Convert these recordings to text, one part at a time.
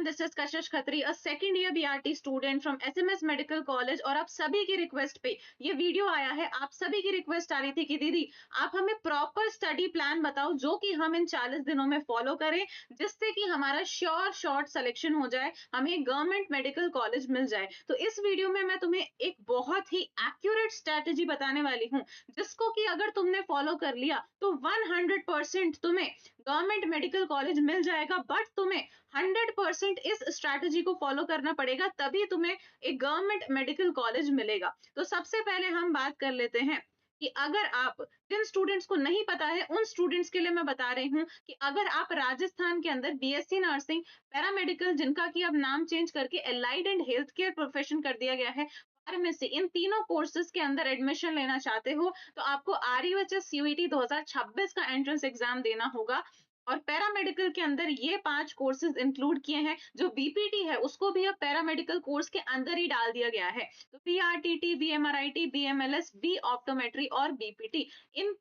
Everyone, this is Kashish Khatri, a second year BRT student from SMS medical college. और आप सभी की request पे ये वीडियो आया है। आप सभी की रिक्वेस्ट आ रही थी कि दीदी आप हमें प्रॉपर स्टडी प्लान बताओ जो कि हम इन 40 दिनों में फॉलो करें, जिससे कि हमारा श्योर शॉर्ट सिलेक्शन हो जाए, हमें गवर्नमेंट मेडिकल कॉलेज मिल जाए। तो इस वीडियो में मैं तुम्हें एक बहुत ही एक्यूरेट स्ट्रेटेजी बताने वाली हूँ, जिसको कि अगर तुमने फॉलो कर लिया तो 100% तुम्हें गवर्नमेंट मेडिकल कॉलेज मिल जाएगा। बट तुम्हें 100% इस स्ट्रैटेजी को फॉलो करना पड़ेगा, तभी तुम्हें एक गवर्नमेंट मेडिकल कॉलेज मिलेगा। तो सबसे पहले हम बात कर लेते हैं कि अगर आप, जिन स्टूडेंट्स को नहीं पता है उन स्टूडेंट्स के लिए मैं बता रही हूँ कि अगर आप राजस्थान के अंदर बीएससी नर्सिंग, पैरामेडिकल, जिनका कि अब नाम चेंज करके allied and health care profession कर दिया गया है, फार्मेसी, इन तीनों कोर्सेज के अंदर एडमिशन लेना चाहते हो, तो आपको आरयूएचएस सीयूईटी 2026 का एंट्रेंस एग्जाम देना होगा। और पैरामेडिकल के अंदर ये 5 कोर्सेज इंक्लूड किए हैं। जो बीपीटी है उसको भी अब पैरामेडिकल कोर्स के अंदर ही डाल दिया गया है। तो बीआरटीटी, बीएमआरआईटी, बीएमएलएस, बी ऑप्टोमेट्री और बीपीटी, इन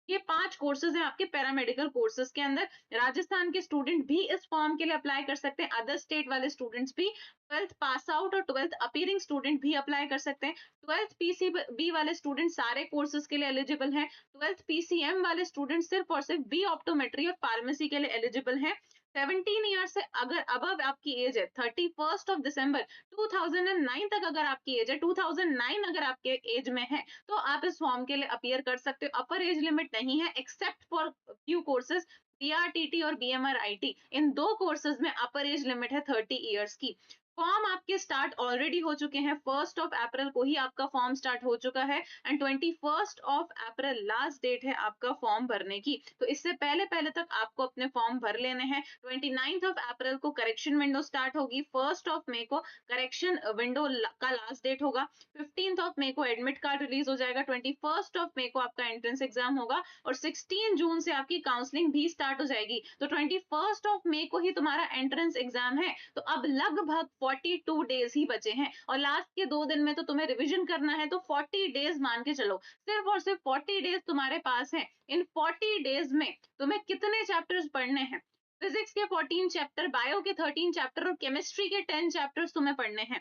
ये 5 कोर्सेज हैं आपके पैरामेडिकल कोर्सेज के अंदर। राजस्थान के स्टूडेंट भी इस फॉर्म के लिए अप्लाई कर सकते हैं, अदर स्टेट वाले स्टूडेंट्स भी, 12th पास आउट और 12th अपीयरिंग स्टूडेंट भी अप्लाई कर सकते हैं। 12th पीसीबी वाले स्टूडेंट सारे कोर्सेज के लिए एलिजिबल हैं। 12th पीसीएम वाले स्टूडेंट सिर्फ और सिर्फ बी ऑप्टोमेट्री और फार्मेसी के लिए एलिजिबल हैं। 17 ईयर से अगर अबव आपकी एज है, 31 दिसंबर 2009 तक अगर आपकी एज है, 2009 अगर आपके एज में है, तो आप इस फॉर्म के लिए अपीयर कर सकते हो। अपर एज लिमिट नहीं है एक्सेप्ट फॉर फ्यू कोर्सेज, बीआरटीटी और बीएमआरआईटी, इन 2 कोर्सेज में अपर एज लिमिट है 30 इयर्स की। फॉर्म आपके स्टार्ट ऑलरेडी हो चुके हैं, 1 अप्रैल को ही आपका फॉर्म स्टार्ट हो चुका है एंड 21 अप्रैल लास्ट डेट है आपका फॉर्म भरने की। तो इससे पहले पहले तक आपको अपने फॉर्म भर लेने हैं। 29 अप्रैल को करेक्शन विंडो स्टार्ट होगी, 1 मई को करेक्शन विंडो का लास्ट डेट होगा, 15 मई को एडमिट कार्ड रिलीज हो जाएगा, 21 मई को आपका एंट्रेंस एग्जाम होगा और 16 जून से आपकी काउंसलिंग भी स्टार्ट हो जाएगी। तो 21 मई को ही तुम्हारा एंट्रेंस एग्जाम है। तो अब लगभग 42 डेज ही बचे हैं और लास्ट के 2 दिन में तो तुम्हें रिवीजन करना है, तो 40 डेज मान के चलो, सिर्फ और सिर्फ 40 डेज तुम्हारे पास हैं। इन 40 डेज में तुम्हें कितने चैप्टर्स पढ़ने हैं? फिजिक्स के 14 चैप्टर, बायो के 13 चैप्टर और केमिस्ट्री के 10 चैप्टर्स तुम्हें पढ़ने हैं।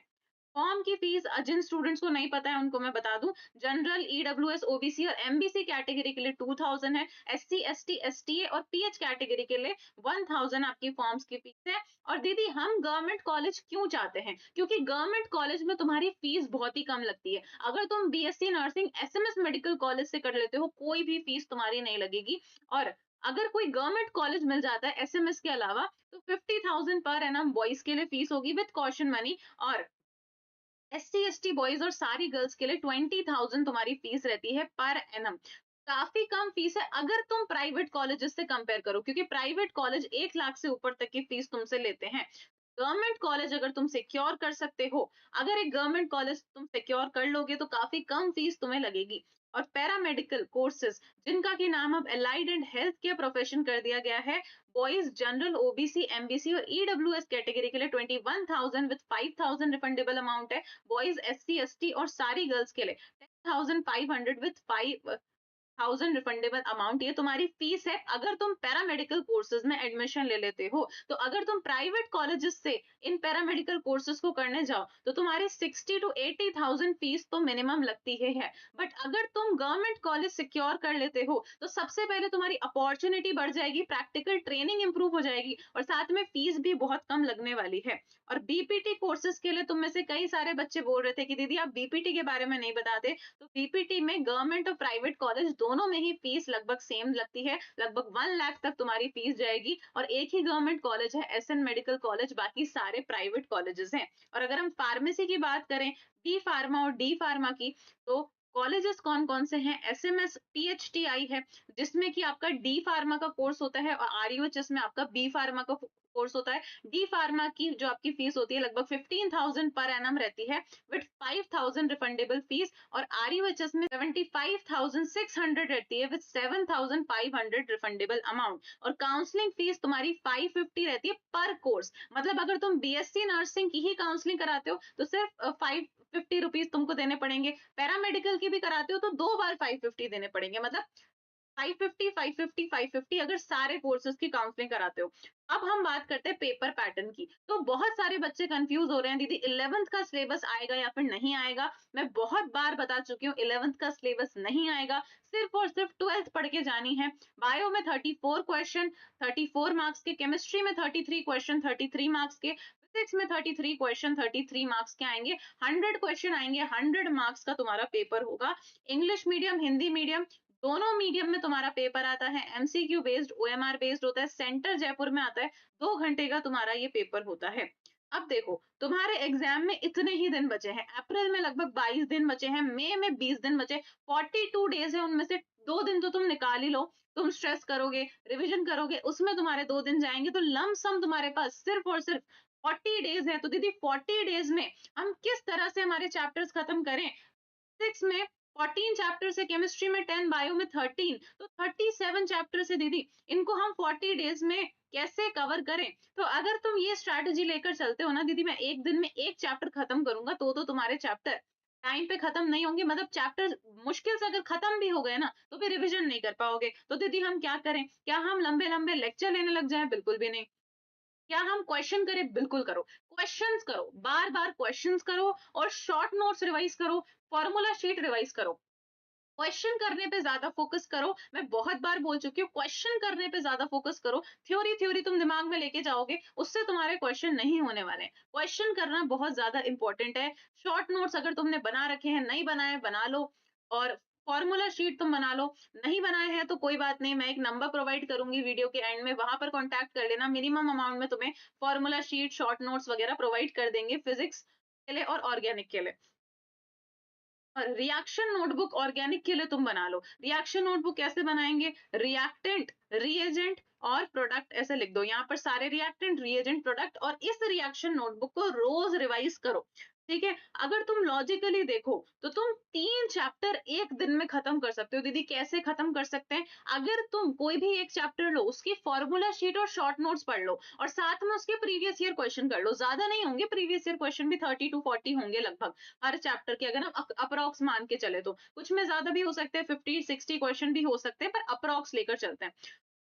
फॉर्म की फीस जिन स्टूडेंट्स को नहीं पता है उनको मैं बता दूं, जनरल, ईडब्ल्यूएस, ओबीसी और एमबीसी कैटेगरी के लिए 2000 है, एससी, एसटी, एसटीए और पीएच कैटेगरी के लिए 1000 आपकी फॉर्म्स की फीस है। और दीदी हम गवर्नमेंट कॉलेज क्यों चाहते हैं? क्योंकि गवर्नमेंट कॉलेज में तुम्हारी फीस बहुत ही कम लगती है। अगर तुम BSc nursing SMS medical college से कर लेते हो, कोई भी फीस तुम्हारी नहीं लगेगी। और अगर कोई गवर्नमेंट कॉलेज मिल जाता है एसएमएस के अलावा, तो 50,000 पर एनम बॉयज के लिए फीस होगी विद कॉशन मनी, और एससी एसटी बॉयज और सारी गर्ल्स के लिए 20,000 तुम्हारी फीस रहती है पर एनम। काफी कम फीस है अगर तुम प्राइवेट कॉलेजेस से कंपेयर करो, क्योंकि प्राइवेट कॉलेज 1 लाख से ऊपर तक की फीस तुमसे लेते हैं। गवर्नमेंट कॉलेज अगर तुम सिक्योर कर सकते हो, अगर एक गवर्नमेंट कॉलेज तुम सिक्योर कर लोगे, तो काफी कम फीस तुम्हें लगेगी। और पैरामेडिकल कोर्सेज, जिनका की नाम अब allied and health care profession कर दिया गया है, बॉयज, जनरल, ओबीसी, एमबीसी और ईडब्ल्यूएस कैटेगरी के लिए 21,000 विद 5,000 रिफंडेबल अमाउंट है। बॉयज, एससी, एसटी और सारी गर्ल्स के लिए 10,500 विद 5,000 रिफंडेबल अमाउंट, ये तुम्हारी फीस है अगर तुम पैरामेडिकल कोर्सेज में एडमिशन ले लेते हो। तो अगर तुम प्राइवेट कॉलेजेस से इन पैरामेडिकल कोर्सेज को करने जाओ, तो तुम्हारी 60 to 80,000 फीस तो मिनिमम लगती ही है। बट अगर तुम गवर्नमेंट कॉलेज सिक्योर कर लेते हो, तो सबसे पहले तुम्हारी अपॉर्चुनिटी बढ़ जाएगी, प्रैक्टिकल ट्रेनिंग इंप्रूव हो जाएगी और साथ में फीस भी बहुत कम लगने वाली है। और बीपीटी कोर्सेज के लिए तुम में से कई सारे बच्चे बोल रहे थे कि दीदी आप बीपीटी के बारे में नहीं बताते। तो बीपीटी में गवर्नमेंट और प्राइवेट कॉलेज दोनों में ही फीस लगभग सेम लगती है, लगभग 1 लाख तक तुम्हारी फीस जाएगी। और एक ही गवर्नमेंट कॉलेज है एसएन मेडिकल कॉलेज, बाकी सारे प्राइवेट कॉलेजेस हैं। और अगर हम फार्मेसी की बात करें, बी फार्मा और डी फार्मा की, तो कॉलेजेस कौन कौन से हैं? एसएमएस पीएचटीआई है, जिसमें कि आपका डी फार्मा का कोर्स होता है, और आरयूएचएस में आपका बी फार्मा का कोर्स होता है। डी फार्मा की जो आपकी फीस होती है लगभग 15,000 पर एनम रहती है विद 5,000 रिफंडेबल फीस, और आरयूएचएस में 75,600 रहती है विद 7,500 रिफंडेबल अमाउंट। और काउंसलिंग फीस तुम्हारी 550 रहती है पर कोर्स। मतलब अगर तुम बीएससी नर्सिंग की ही काउंसलिंग कराते हो, तो सिर्फ 550 रुपीज तुमको देने पड़ेंगे। पैरामेडिकल की भी कराते हो तो 2 बार 550 देने पड़ेंगे। मतलब 550 550 550 अगर सारे कोर्सेज की काउंसलिंग कराते हो। अब हम बात करते हैं पेपर पैटर्न की। तो बहुत सारे बच्चे कंफ्यूज हो रहे हैं, दीदी 11th का सिलेबस आएगा या फिर नहीं आएगा। मैं बहुत बार बता चुकी हूँ 11th का सिलेबस नहीं आएगा, सिर्फ और सिर्फ 12th पढ़ के जानी है। बायो में 34 क्वेश्चन 34 मार्क्स के, केमिस्ट्री में 33 क्वेश्चन 33 मार्क्स के, फिजिक्स में 33 क्वेश्चन 33 मार्क्स के आएंगे। 100 क्वेश्चन आएंगे, 100 मार्क्स का तुम्हारा पेपर होगा। इंग्लिश मीडियम हिंदी मीडियम दोनों मीडियम में तुम्हारा पेपर आता है। एमसीक्यू बेस्ड ओएमआर बेस्ड होता है, सेंटर जयपुर में आता है। 2 घंटे का तुम्हारा ये पेपर होता है। अब देखो तुम्हारे एग्जाम में इतने ही दिन बचे हैं। अप्रैल में लगभग 22 दिन बचे हैं, मई में 20 दिन बचे, 42 डेज है, उनमें से 2 दिन तो तुम निकाल ही लो। तुम स्ट्रेस करोगे, रिविजन करोगे, उसमें तुम्हारे 2 दिन जाएंगे, तो लमसम तुम्हारे पास सिर्फ और सिर्फ 40 डेज है। तो दीदी 40 डेज में हम किस तरह से हमारे चैप्टर्स खत्म करें। 6 में 14 चैप्टर्स है, केमिस्ट्री में 10, बायो में 13, तो 37 चैप्टर्स है दीदी। इनको हम 40 डेज में कैसे कवर करें। तो अगर तुम ये स्ट्रैटेजी लेकर चलते हो ना दीदी, मैं एक दिन में एक चैप्टर खत्म करूंगा, तो तुम्हारे चैप्टर टाइम पे खत्म नहीं होंगे। मतलब चैप्टर मुश्किल से अगर खत्म भी हो गए ना, तो फिर रिवीजन नहीं कर पाओगे। तो दीदी हम क्या करें, क्या हम लंबे लंबे लेक्चर लेने लग जाएं? बिल्कुल भी नहीं। क्या हम क्वेश्चन करें? बिल्कुल करो, क्वेश्चंस करो, बार बार क्वेश्चंस करो, और शॉर्ट नोट्स रिवाइज करो, फॉर्मूला शीट रिवाइज करो। क्वेश्चन करने पे ज्यादा फोकस करो। मैं बहुत बार बोल चुकी हूँ, क्वेश्चन करने पे ज्यादा फोकस करो। थ्योरी थ्योरी तुम दिमाग में लेके जाओगे, उससे तुम्हारे क्वेश्चन नहीं होने वाले। क्वेश्चन करना बहुत ज्यादा इंपॉर्टेंट है। शॉर्ट नोट्स अगर तुमने बना रखे हैं, नहीं बनाए बना लो, और फॉर्मूला शीट तुम बना लो। नहीं बनाए हैं तो कोई बात नहीं, मैं एक नंबर प्रोवाइड करूंगी वीडियो के एंड में, वहां पर कॉन्टैक्ट कर लेना। मिनिमम अमाउंट में तुम्हें फॉर्मूला शीट शॉर्ट नोट्स वगैरह प्रोवाइड कर देंगे, फिजिक्स के लिए और ऑर्गेनिक के लिए। और रिएक्शन नोटबुक ऑर्गेनिक के लिए तुम बना लो। रिएक्शन नोटबुक कैसे बनाएंगे, रिएक्टेंट, रिएजेंट और प्रोडक्ट ऐसे लिख दो। यहाँ पर सारे रिएक्टेंट, रिएजेंट, प्रोडक्ट, और इस रिएक्शन नोटबुक को रोज रिवाइज करो। ठीक है। अगर तुम लॉजिकली देखो तो तुम 3 चैप्टर एक दिन में खत्म कर सकते हो। दीदी कैसे खत्म कर सकते हैं, अगर तुम कोई भी एक चैप्टर लो, उसकी फॉर्मूला शीट और शॉर्ट नोट्स पढ़ लो, और साथ में उसके प्रीवियस ईयर क्वेश्चन कर लो। ज्यादा नहीं होंगे, प्रीवियस ईयर क्वेश्चन भी 30 to 40 होंगे लगभग हर चैप्टर के, अगर हम अप्रोक्स मान के चले तो। कुछ में ज्यादा भी हो सकते हैं, 50 60 क्वेश्चन भी हो सकते हैं, पर अप्रोक्स लेकर चलते हैं।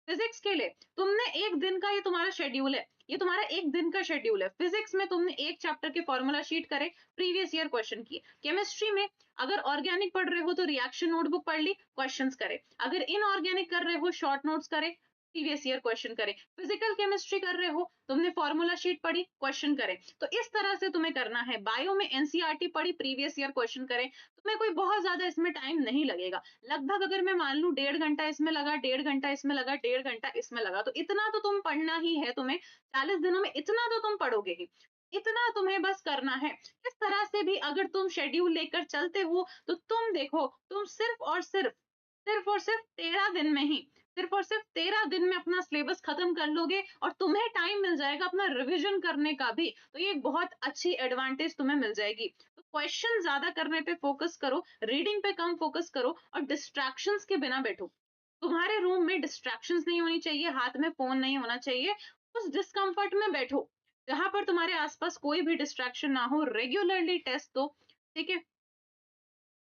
फिजिक्स के लिए तुमने एक दिन का, ये तुम्हारा शेड्यूल है, ये तुम्हारा एक दिन का शेड्यूल है। फिजिक्स में तुमने एक चैप्टर के फॉर्मूला शीट करे, प्रीवियस ईयर क्वेश्चन किए। केमिस्ट्री में अगर ऑर्गेनिक पढ़ रहे हो तो रिएक्शन नोटबुक पढ़ ली, क्वेश्चंस करे। अगर इनऑर्गेनिक कर रहे हो, शॉर्ट नोट्स करे, प्रीवियस ईयर क्वेश्चन करे। फिजिकल केमिस्ट्री कर रहे हो, तुमने फॉर्मूला शीट पढ़ी, क्वेश्चन करे। तो इस तरह से तुम्हें करना है। बायो में एनसीईआरटी पढ़ी, प्रीवियस ईयर क्वेश्चन करे। तुम्हें कोई बहुत ज्यादा इसमें टाइम नहीं लगेगा। लगभग अगर मैं मान लूं 1.5 घंटा इसमें लगा, 1.5 घंटा इसमें लगा, 1.5 घंटा इसमें लगा, तो इतना तो तुम पढ़ना ही है। तुम्हें 40 दिनों में इतना तो तुम पढ़ोगे ही। इतना तुम्हें बस करना है। इस तरह से भी अगर तुम शेड्यूल लेकर चलते हो, तो तुम देखो, तुम सिर्फ और सिर्फ 13 दिन में ही, सिर्फ और सिर्फ 13 दिन में अपना सिलेबस खत्म कर लोगे, और तुम्हें टाइम मिल जाएगा अपना रिवीजन करने का भी। तो ये एक बहुत अच्छी एडवांटेज तुम्हें मिल जाएगी। तो क्वेश्चन ज्यादा करने पे फोकस करो, रीडिंग पे कम फोकस करो, और डिस्ट्रैक्शंस के बिना बैठो। तुम्हारे रूम में डिस्ट्रैक्शंस नहीं होनी चाहिए, हाथ में फोन नहीं होना चाहिए। उस डिस्कम्फर्ट में बैठो जहां पर तुम्हारे आसपास कोई भी डिस्ट्रैक्शन ना हो। रेगुलरली टेस्ट दो। ठीक है।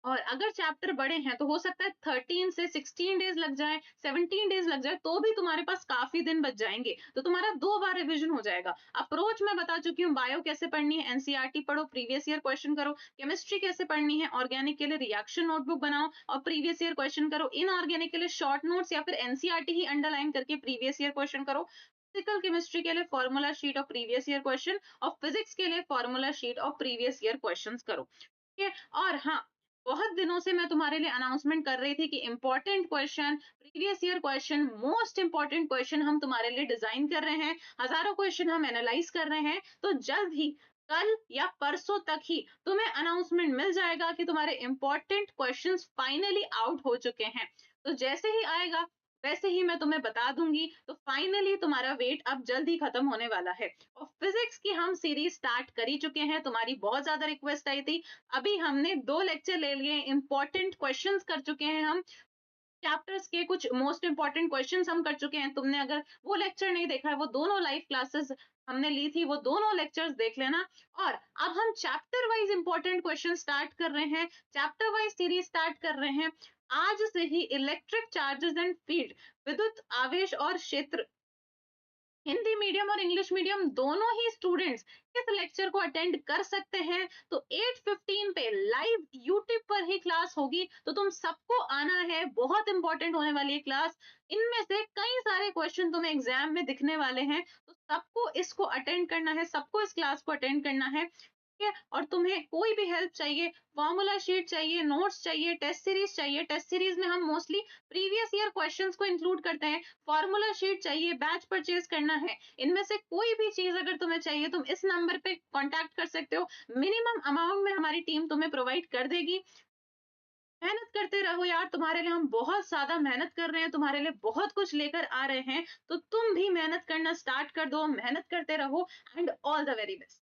और अगर चैप्टर बड़े हैं तो हो सकता है 13 से 16 डेज लग जाए, 17 डेज लग जाए, तो भी तुम्हारे पास काफी दिन बच जाएंगे। तो तुम्हारा 2 बार रिवीजन हो जाएगा। अप्रोच मैं बता चुकी हूँ, बायो कैसे पढ़नी है, एनसीईआरटी पढ़ो, प्रीवियस ईयर क्वेश्चन करो। केमिस्ट्री कैसे पढ़नी है, ऑर्गेनिक के लिए रिएक्शन नोटबुक बनाओ और प्रीवियस ईयर क्वेश्चन करो। इनऑर्गेनिक के लिए शॉर्ट नोट्स या फिर एनसीईआरटी ही अंडरलाइन करके प्रीवियस ईयर क्वेश्चन करो। फिजिकल केमिस्ट्री के लिए फॉर्मूला शीट और प्रीवियस ईयर क्वेश्चन, और फिजिक्स के लिए फॉर्मूला शीट और प्रीवियस ईयर क्वेश्चन करो। ठीक है। और हाँ, बहुत दिनों से मैं तुम्हारे लिए अनाउंसमेंट कर रही थी कि important question, previous year question, most important question हम तुम्हारे लिए डिजाइन कर रहे हैं। हजारों क्वेश्चन हम एनालाइज कर रहे हैं। तो जल्द ही, कल या परसों तक ही तुम्हें अनाउंसमेंट मिल जाएगा कि तुम्हारे इंपॉर्टेंट क्वेश्चंस फाइनली आउट हो चुके हैं। तो जैसे ही आएगा वैसे ही मैं तुम्हें बता दूंगी। तो फाइनली तुम्हारा वेट अब जल्द ही खत्म होने वाला है। और फिजिक्स की हम सीरीज स्टार्ट कर ही चुके हैं, तुम्हारी बहुत ज्यादा रिक्वेस्ट आई थी। अभी हमने 2 लेक्चर ले लिए, इंपॉर्टेंट क्वेश्चंस कर चुके हैं हम, चैप्टर्स के कुछ मोस्ट इंपॉर्टेंट क्वेश्चंस हम कर चुके हैं। तुमने अगर वो लेक्चर नहीं देखा है, वो दोनों लाइव क्लासेस हमने ली थी, वो दोनों लेक्चर्स देख लेना। और अब हम chapter wise important question start कर रहे हैं, चैप्टर वाइज सीरीज स्टार्ट कर रहे हैं। आज से ही इलेक्ट्रिक चार्जेस एंड फील्ड, विद्युत आवेश और क्षेत्र, हिंदी मीडियम और इंग्लिश मीडियम दोनों ही स्टूडेंट्स इस लेक्चर को अटेंड कर सकते हैं। तो 8:15 पे लाइव यूट्यूब पर ही क्लास होगी, तो तुम सबको आना है, बहुत इंपॉर्टेंट होने वाली है क्लास। इनमें से कई सारे क्वेश्चन तुम्हें एग्जाम में दिखने वाले हैं, तो सबको इसको अटेंड करना है, सबको इस क्लास को अटेंड करना है। ठीक है, और तुम्हें कोई भी हेल्प चाहिए, फॉर्मूला शीट चाहिए, नोट्स चाहिए, टेस्ट सीरीज चाहिए, टेस्ट सीरीज में हम मोस्टली प्रीवियस ईयर क्वेश्चंस को इंक्लूड करते हैं, फॉर्मूला शीट चाहिए, बैच परचेज करना है, इनमें से कोई भी चीज अगर तुम्हें चाहिए तुम इस नंबर पे कांटेक्ट कर सकते हो। मिनिमम अमाउंट में हमारी टीम तुम्हें प्रोवाइड कर देगी। मेहनत करते रहो यार, तुम्हारे लिए हम बहुत ज्यादा मेहनत कर रहे हैं, तुम्हारे लिए बहुत कुछ लेकर आ रहे हैं, तो तुम भी मेहनत करना स्टार्ट कर दो, मेहनत करते रहो, and all the very best.